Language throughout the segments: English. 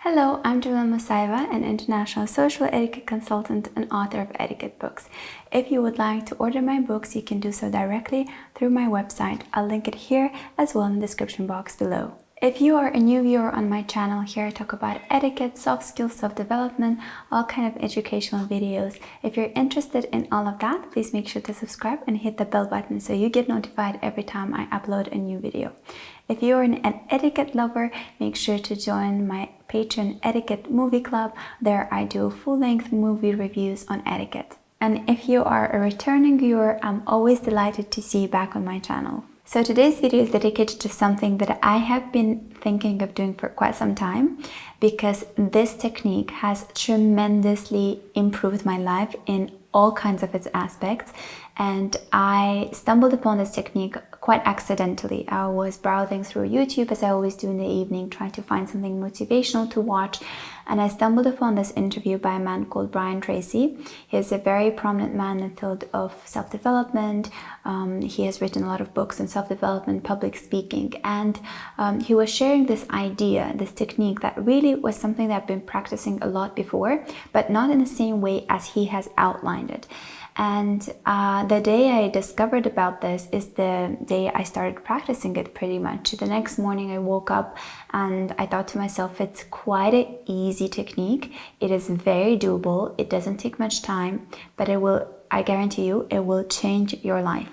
Hello, I'm Jamila Musayeva, an international social etiquette consultant and author of etiquette books. If you would like to order my books, you can do so directly through my website. I'll link it here as well in the description box below. If you are a new viewer on my channel, here I talk about etiquette, soft skills, self-development, all kind of educational videos. If you're interested in all of that, please make sure to subscribe and hit the bell button so you get notified every time I upload a new video. If you're an etiquette lover, make sure to join my Patreon Etiquette Movie Club. There I do full-length movie reviews on etiquette. And if you are a returning viewer, I'm always delighted to see you back on my channel. So today's video is dedicated to something that I have been thinking of doing for quite some time, because this technique has tremendously improved my life in all kinds of its aspects. And I stumbled upon this technique quite accidentally. I was browsing through YouTube, as I always do in the evening, trying to find something motivational to watch, and I stumbled upon this interview by a man called Tracys. He is a very prominent man in the field of self-development. He has written a lot of books on self-development, public speaking, and he was sharing this idea, this technique that really was something that I've been practicing a lot before, but not in the same way as he has outlined it. And the day I discovered about this is the day I started practicing it pretty much. The next morning I woke up and I thought to myself, it's quite an easy technique. It is very doable. It doesn't take much time, but it will, I guarantee you, it will change your life.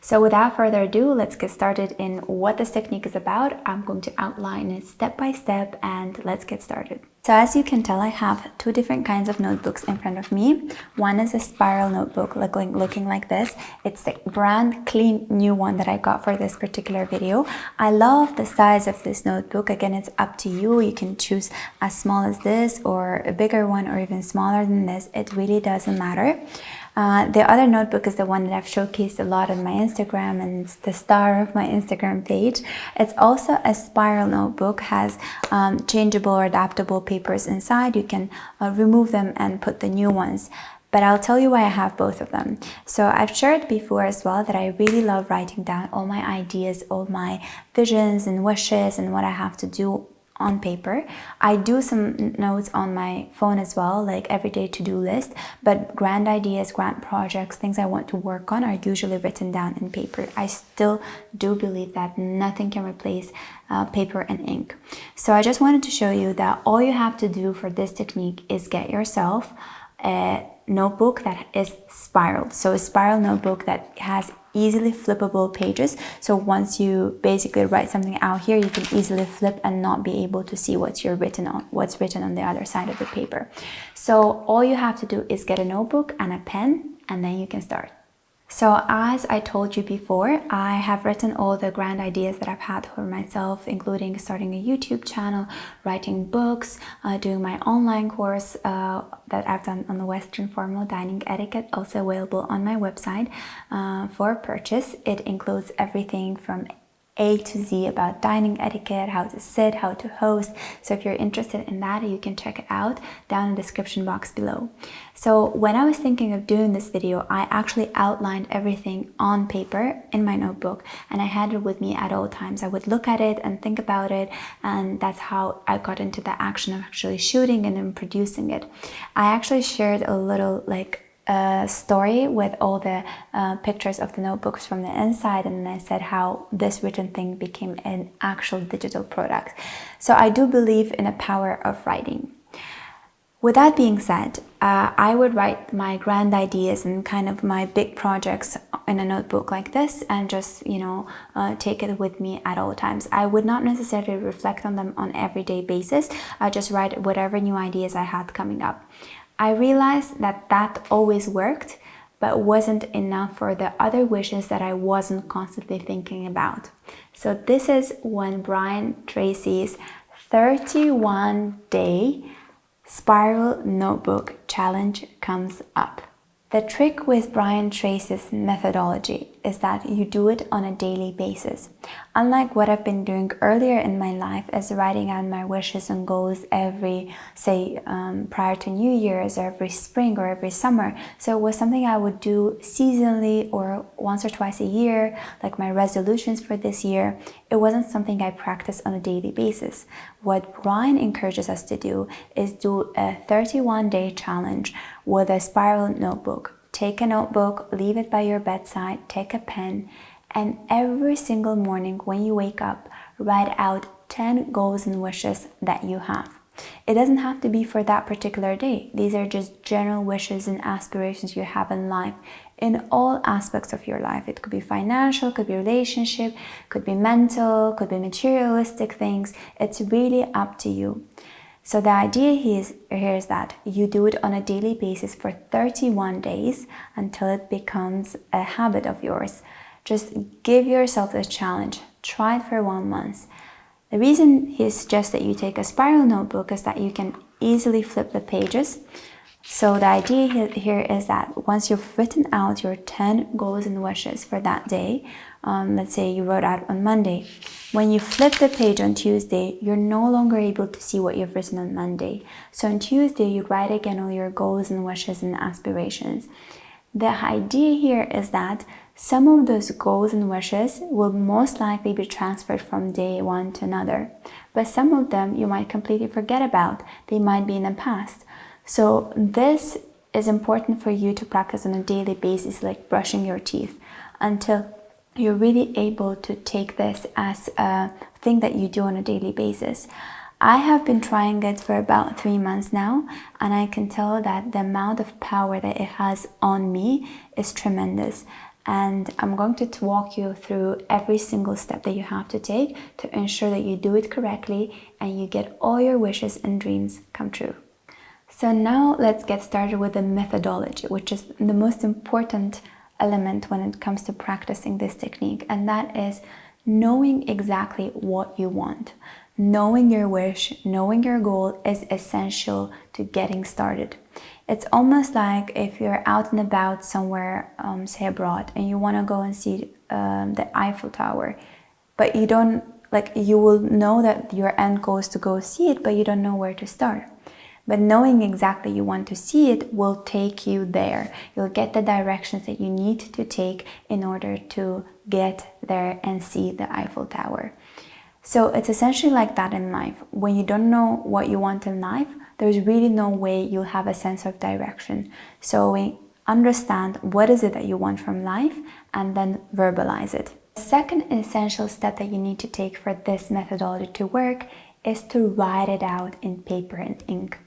So without further ado, let's get started in what this technique is about. I'm going to outline it step by step, and let's get started. So as you can tell, I have two different kinds of notebooks in front of me. One is a spiral notebook looking like this. It's the brand clean new one that I got for this particular video. I love the size of this notebook. Again, it's up to you. You can choose as small as this or a bigger one or even smaller than this. It really doesn't matter. The other notebook is the one that I've showcased a lot on my Instagram, and it's the star of my Instagram page. It's also a spiral notebook, has changeable or adaptable papers inside. You can remove them and put the new ones. But I'll tell you why I have both of them. So I've shared before as well that I really love writing down all my ideas, all my visions and wishes and what I have to do on paper. I do some notes on my phone as well, like everyday to-do list, but grand ideas, grand projects, things I want to work on are usually written down in paper. I still do believe that nothing can replace paper and ink. So I just wanted to show you that all you have to do for this technique is get yourself a notebook that is spiraled. So a spiral notebook that has easily flippable pages. So once you basically write something out here, you can easily flip and not be able to see what's written on the other side of the paper. So all you have to do is get a notebook and a pen, and then you can start. So as I told you before, I have written all the grand ideas that I've had for myself, including starting a YouTube channel, writing books, doing my online course that I've done on the Western formal dining etiquette, also available on my website for purchase. It includes everything from A to Z about dining etiquette, how to sit, how to host. So if you're interested in that, you can check it out down in the description box below. So when I was thinking of doing this video, I actually outlined everything on paper in my notebook, and I had it with me at all times. I would look at it and think about it, and that's how I got into the action of actually shooting and then producing it. I actually shared a little story with all the pictures of the notebooks from the inside, and then I said how this written thing became an actual digital product. So I do believe in the power of writing. With that being said, I would write my grand ideas and kind of my big projects in a notebook like this, and just, take it with me at all times. I would not necessarily reflect on them on an everyday basis. I just write whatever new ideas I had coming up. I realized that always worked, but wasn't enough for the other wishes that I wasn't constantly thinking about. So this is when Tracys' 31-day spiral notebook challenge comes up. The trick with Tracys' methodology is that you do it on a daily basis. Unlike what I've been doing earlier in my life, as writing out my wishes and goals every, say, prior to New Year's, or every spring or every summer. So it was something I would do seasonally or once or twice a year, like my resolutions for this year. It wasn't something I practiced on a daily basis. What Brian encourages us to do is do a 31-day challenge with a spiral notebook. Take a notebook, leave it by your bedside, take a pen, and every single morning when you wake up, write out 10 goals and wishes that you have. It doesn't have to be for that particular day. These are just general wishes and aspirations you have in life, in all aspects of your life. It could be financial, could be relationship, could be mental, could be materialistic things. It's really up to you. So the idea here is that you do it on a daily basis for 31 days until it becomes a habit of yours. Just give yourself this challenge. Try it for 1 month. The reason he suggests that you take a spiral notebook is that you can easily flip the pages. So the idea here is that once you've written out your 10 goals and wishes for that day, let's say you wrote out on Monday, when you flip the page on Tuesday, you're no longer able to see what you've written on Monday. So on Tuesday, you write again all your goals and wishes and aspirations. The idea here is that some of those goals and wishes will most likely be transferred from day one to another, but some of them you might completely forget about. They might be in the past. So this is important for you to practice on a daily basis, like brushing your teeth, until you're really able to take this as a thing that you do on a daily basis. I have been trying it for about 3 months now, and I can tell that the amount of power that it has on me is tremendous. And I'm going to walk you through every single step that you have to take to ensure that you do it correctly and you get all your wishes and dreams come true. So now let's get started with the methodology, which is the most important element when it comes to practicing this technique, and that is knowing exactly what you want. Knowing your wish, knowing your goal is essential to getting started. It's almost like if you're out and about somewhere, say abroad, and you want to go and see the Eiffel Tower, but you don't, you will know that your end goal is to go see it, but you don't know where to start. But knowing exactly you want to see it will take you there. You'll get the directions that you need to take in order to get there and see the Eiffel Tower. So it's essentially like that in life. When you don't know what you want in life, there's really no way you'll have a sense of direction. So we understand what is it that you want from life and then verbalize it. The second essential step that you need to take for this methodology to work is to write it out in paper and ink.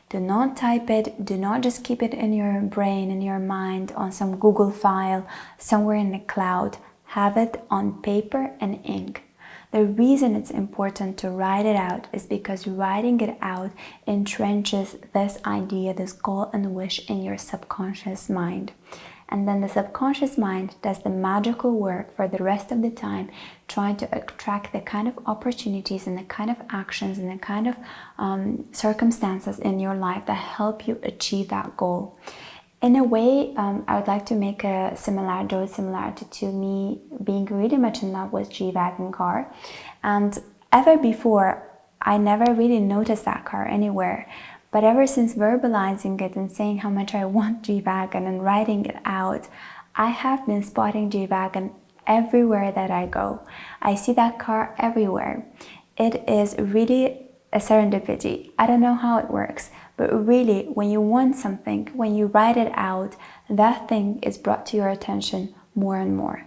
Do not type it, do not just keep it in your brain, in your mind, on some Google file, somewhere in the cloud. Have it on paper and ink. The reason it's important to write it out is because writing it out entrenches this idea, this goal and wish in your subconscious mind. And then the subconscious mind does the magical work for the rest of the time, trying to attract the kind of opportunities and the kind of actions and the kind of circumstances in your life that help you achieve that goal. In a way, I would like to make a similarity to me being really much in love with G-Wagon car. And ever before, I never really noticed that car anywhere. But ever since verbalizing it and saying how much I want G-Wagon and writing it out, I have been spotting G-Wagon everywhere that I go. I see that car everywhere. It is really a serendipity. I don't know how it works, but really, when you want something, when you write it out, that thing is brought to your attention more and more.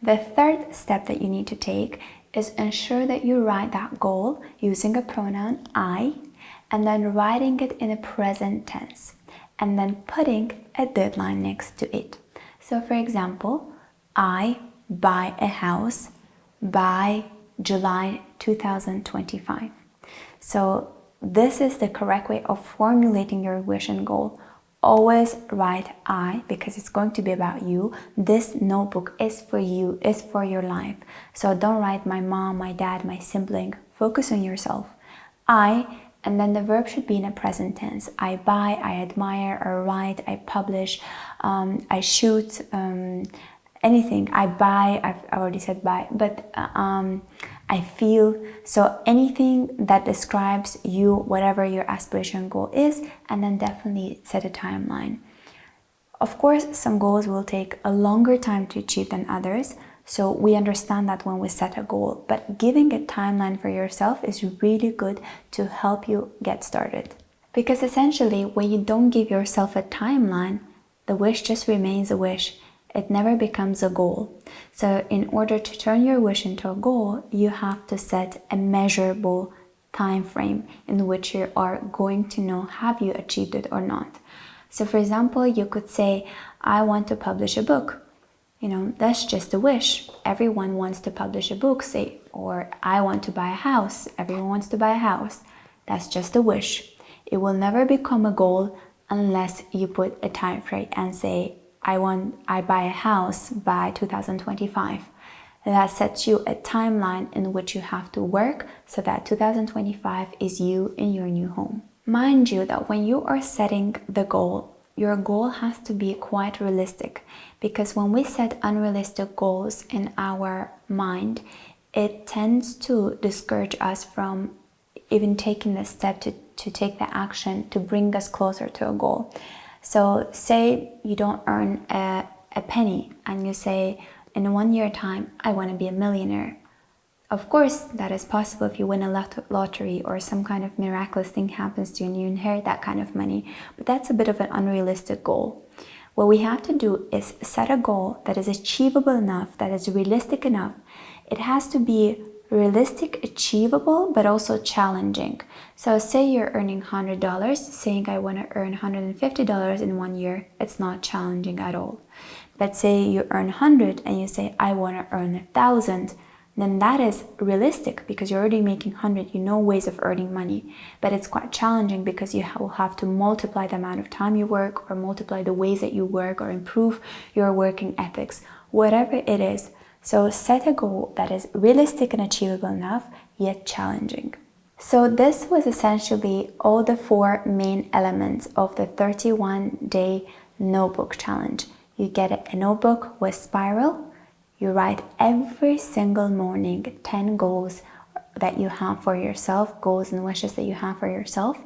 The third step that you need to take is ensure that you write that goal using a pronoun I, and then writing it in a present tense, and then putting a deadline next to it. So for example, I buy a house by July 2025. So this is the correct way of formulating your wish and goal. Always write I, because it's going to be about you. This notebook is for you, is for your life. So don't write my mom, my dad, my sibling. Focus on yourself. I, and then the verb should be in a present tense. I buy, I admire, I write, I publish, I shoot, anything. I buy, I've already said buy, but I feel. So anything that describes you, whatever your aspiration goal is, and then definitely set a timeline. Of course, some goals will take a longer time to achieve than others, so we understand that when we set a goal, but giving a timeline for yourself is really good to help you get started. Because essentially, when you don't give yourself a timeline, the wish just remains a wish. It never becomes a goal. So in order to turn your wish into a goal, you have to set a measurable time frame in which you are going to know have you achieved it or not. So for example, you could say, I want to publish a book. You know, that's just a wish. Everyone wants to publish a book, say, or I want to buy a house. Everyone wants to buy a house. That's just a wish. It will never become a goal unless you put a time frame and say, I buy a house by 2025. That sets you a timeline in which you have to work so that 2025 is you in your new home. Mind you that when you are setting the goal, your goal has to be quite realistic, because when we set unrealistic goals in our mind, it tends to discourage us from even taking the step to take the action to bring us closer to a goal. So say you don't earn a penny and you say, in 1 year time, I want to be a millionaire. Of course, that is possible if you win a lottery or some kind of miraculous thing happens to you and you inherit that kind of money, but that's a bit of an unrealistic goal. What we have to do is set a goal that is achievable enough, that is realistic enough. It has to be realistic, achievable, but also challenging. So say you're earning $100, saying I want to earn $150 in 1 year, it's not challenging at all. But say you earn 100 and you say I want to earn 1,000, then that is realistic because you're already making 100, you know ways of earning money. But it's quite challenging because you will have to multiply the amount of time you work, or multiply the ways that you work, or improve your working ethics, whatever it is. So set a goal that is realistic and achievable enough, yet challenging. So this was essentially all the 4 main elements of the 31-day notebook challenge. You get a notebook with spiral. You write every single morning 10 goals that you have for yourself, goals and wishes that you have for yourself.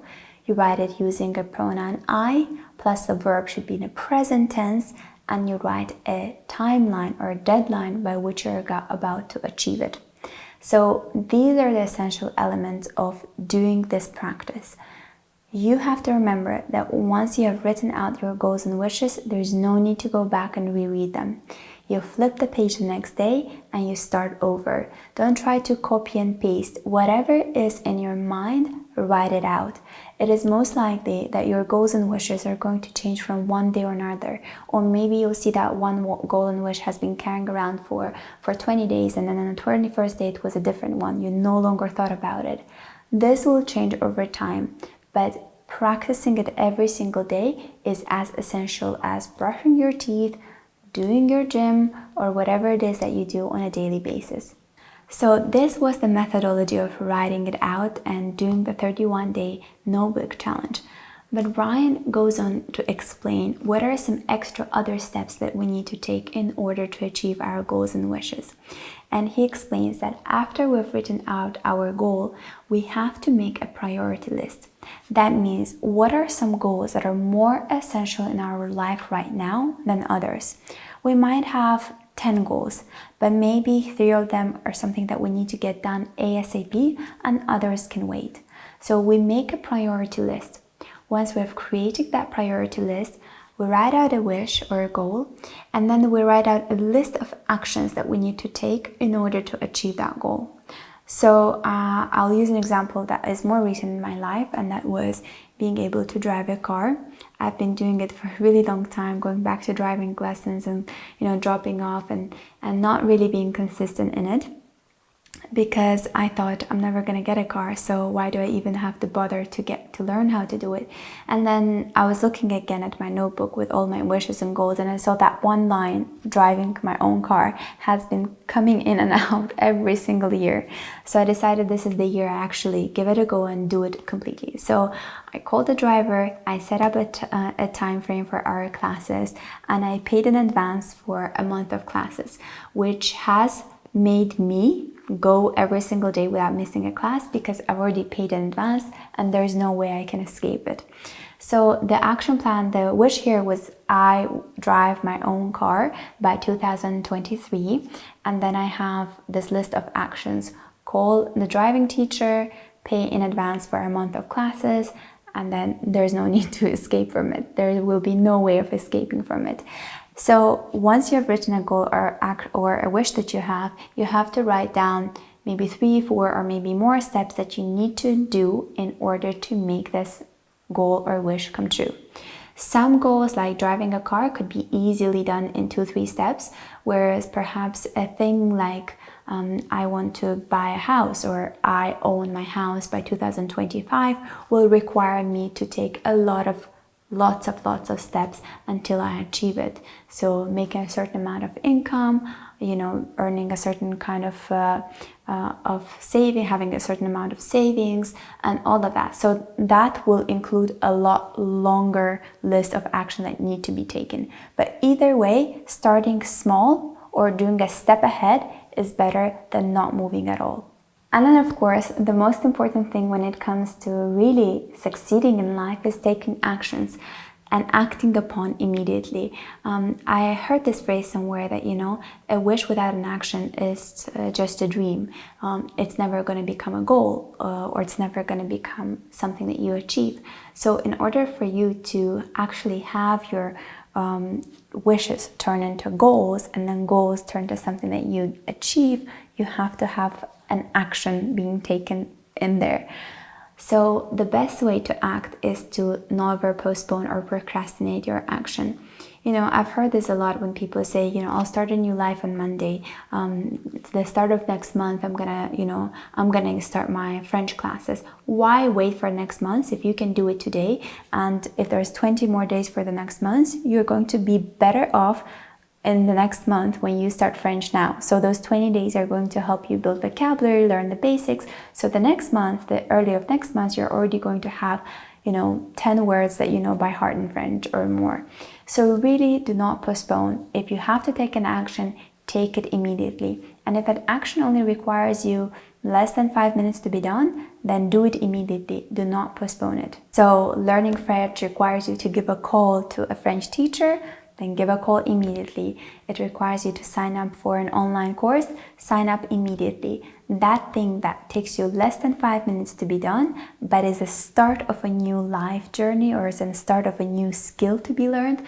You write it using a pronoun I, plus the verb should be in the present tense, and you write a timeline or a deadline by which you're about to achieve it. So these are the essential elements of doing this practice. You have to remember that once you have written out your goals and wishes, there's no need to go back and reread them. You flip the page the next day and you start over. Don't try to copy and paste. Whatever is in your mind, write it out. It is most likely that your goals and wishes are going to change from one day or another. Or maybe you'll see that one goal and wish has been carrying around for 20 days and then on the 21st day it was a different one. You no longer thought about it. This will change over time, but practicing it every single day is as essential as brushing your teeth, doing your gym, or whatever it is that you do on a daily basis. So this was the methodology of writing it out and doing the 31-day notebook challenge. But Ryan goes on to explain what are some extra other steps that we need to take in order to achieve our goals and wishes. And he explains that after we've written out our goal, we have to make a priority list. That means what are some goals that are more essential in our life right now than others? We might have 10 goals, but maybe 3 of them are something that we need to get done ASAP and others can wait. So we make a priority list. Once we've created that priority list, we write out a wish or a goal, and then we write out a list of actions that we need to take in order to achieve that goal. So I'll use an example that is more recent in my life, and that was being able to drive a car. I've been doing it for a really long time, going back to driving lessons and dropping off and not really being consistent in it. because I thought I'm never gonna get a car, so why do I even have to bother to learn how to do it? And then I was looking again at my notebook with all my wishes and goals, and I saw that one line, driving my own car, has been coming in and out every single year. So I decided this is the year I actually give it a go and do it completely. So I called the driver, I set up a time frame for our classes, and I paid in advance for a month of classes, which has made me go every single day without missing a class, because I've already paid in advance and there's no way I can escape it. So the action plan, the wish here was I drive my own car by 2023, and then I have this list of actions: call the driving teacher, pay in advance for a month of classes, and then there's no need to escape from it. There will be no way of escaping from it. So once you have written a goal or a wish that you have to write down maybe 3, 4, or maybe more steps that you need to do in order to make this goal or wish come true. Some goals, like driving a car, could be easily done in 2, 3 steps, whereas perhaps a thing like I want to buy a house, or I own my house by 2025, will require me to take lots of steps until I achieve it. So making a certain amount of income, earning a certain kind of saving, having a certain amount of savings, and all of that. So that will include a lot longer list of action that need to be taken. But either way, starting small or doing a step ahead is better than not moving at all. And then, of course, the most important thing when it comes to really succeeding in life is taking actions and acting upon immediately. I heard this phrase somewhere that, a wish without an action is just a dream. It's never going to become a goal, or it's never going to become something that you achieve. So in order for you to actually have your wishes turn into goals, and then goals turn to something that you achieve, you have to have an action being taken in there. So the best way to act is to never postpone or procrastinate your action. I've heard this a lot when people say, I'll start a new life on Monday. It's the start of next month. I'm gonna start my French classes. Why wait for next month if you can do it today? And if there's 20 more days for the next month, you're going to be better off in the next month when you start French now. So those 20 days are going to help you build vocabulary, learn the basics. So the next month, the early of next month, you're already going to have 10 words that you know by heart in French or more. So really do not postpone. If you have to take an action, take it immediately. And if that action only requires you less than 5 minutes to be done, then do it immediately. Do not postpone it. So learning French requires you to give a call to a French teacher, then give a call immediately. It requires you to sign up for an online course, sign up immediately. That thing that takes you less than 5 minutes to be done, but is a start of a new life journey, or is a start of a new skill to be learned,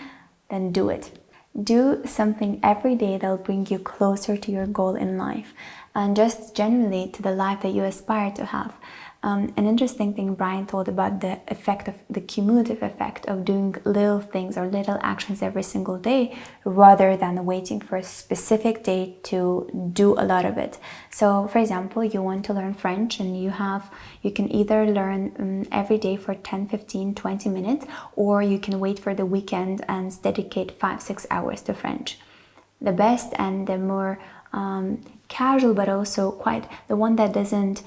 then do it. Do something every day that will bring you closer to your goal in life, and just generally to the life that you aspire to have. An interesting thing Brian told about the effect of the cumulative effect of doing little things or little actions every single day, rather than waiting for a specific day to do a lot of it. So for example, you want to learn French, and you can either learn every day for 10, 15, 20 minutes, or you can wait for the weekend and dedicate 5-6 hours to French. The best and the more casual, but also quite the one that doesn't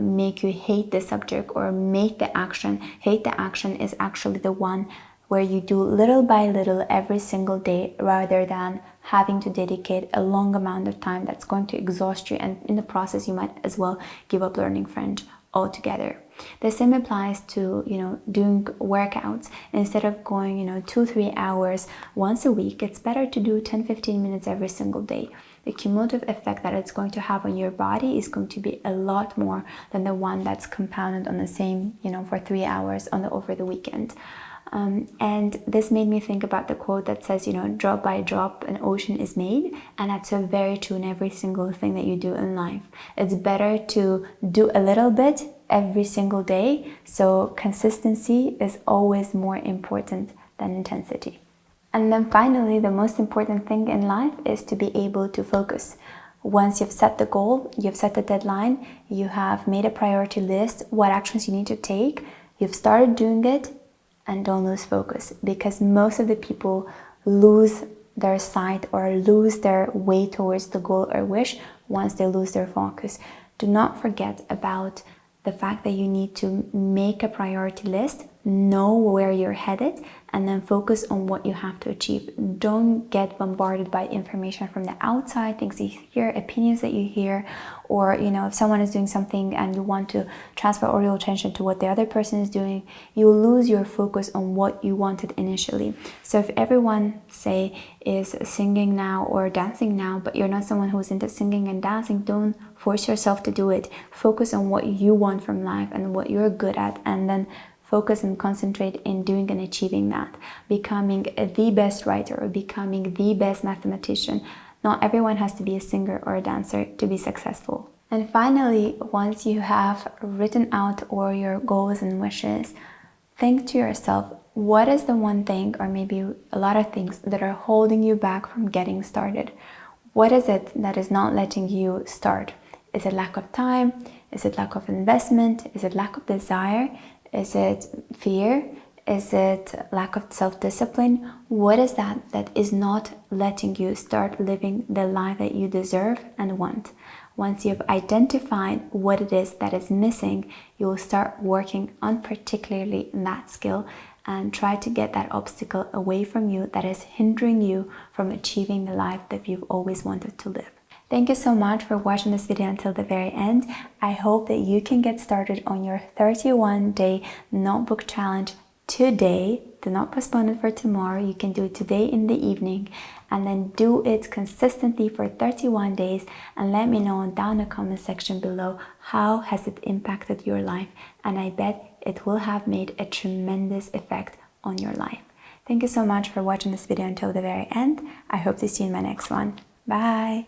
make you hate the subject or hate the action is actually the one where you do little by little every single day, rather than having to dedicate a long amount of time that's going to exhaust you, and in the process you might as well give up learning French altogether. The same applies to doing workouts. Instead of going 2-3 hours once a week, it's better to do 10-15 minutes every single day. The cumulative effect that it's going to have on your body is going to be a lot more than the one that's compounded on the same for 3 hours over the weekend. And this made me think about the quote that says, drop by drop an ocean is made, and that's so very true in every single thing that you do in life. It's better to do a little bit every single day, so consistency is always more important than intensity. And then finally, the most important thing in life is to be able to focus. Once you've set the goal, you've set the deadline, you have made a priority list, what actions you need to take, you've started doing it, and don't lose focus, because most of the people lose their sight or lose their way towards the goal or wish once they lose their focus. Do not forget about the fact that you need to make a priority list, know where you're headed, and then focus on what you have to achieve. Don't get bombarded by information from the outside, things you hear, opinions that you hear, or if someone is doing something and you want to transfer all your attention to what the other person is doing, you'll lose your focus on what you wanted initially. So if everyone, say, is singing now or dancing now, but you're not someone who's into singing and dancing, don't force yourself to do it. Focus on what you want from life and what you're good at, and then focus and concentrate in doing and achieving that. Becoming the best writer or becoming the best mathematician. Not everyone has to be a singer or a dancer to be successful. And finally, once you have written out all your goals and wishes, think to yourself, what is the one thing, or maybe a lot of things, that are holding you back from getting started? What is it that is not letting you start? Is it lack of time? Is it lack of investment? Is it lack of desire? Is it fear? Is it lack of self-discipline? What is that is not letting you start living the life that you deserve and want? Once you've identified what it is that is missing, you will start working on particularly that skill and try to get that obstacle away from you that is hindering you from achieving the life that you've always wanted to live. Thank you so much for watching this video until the very end. I hope that you can get started on your 31-day notebook challenge today. Do not postpone it for tomorrow. You can do it today in the evening, and then do it consistently for 31 days, and let me know down in the comment section below how has it impacted your life, and I bet it will have made a tremendous effect on your life. Thank you so much for watching this video until the very end. I hope to see you in my next one. Bye!